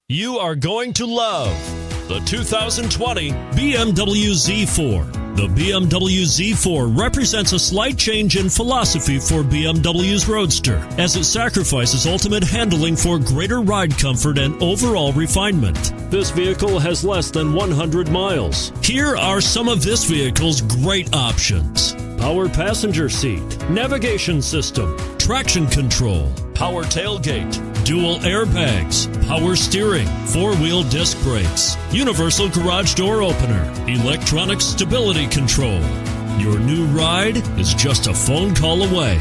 You are going to love the 2020 BMW Z4. The BMW Z4 represents a slight change in philosophy for BMW's Roadster, as it sacrifices ultimate handling for greater ride comfort and overall refinement. This vehicle has less than 100 miles. Here are some of this vehicle's great options: power passenger seat, navigation system, traction control, power tailgate, dual airbags, power steering, four-wheel disc brakes, universal garage door opener, electronic stability control. Your new ride is just a phone call away.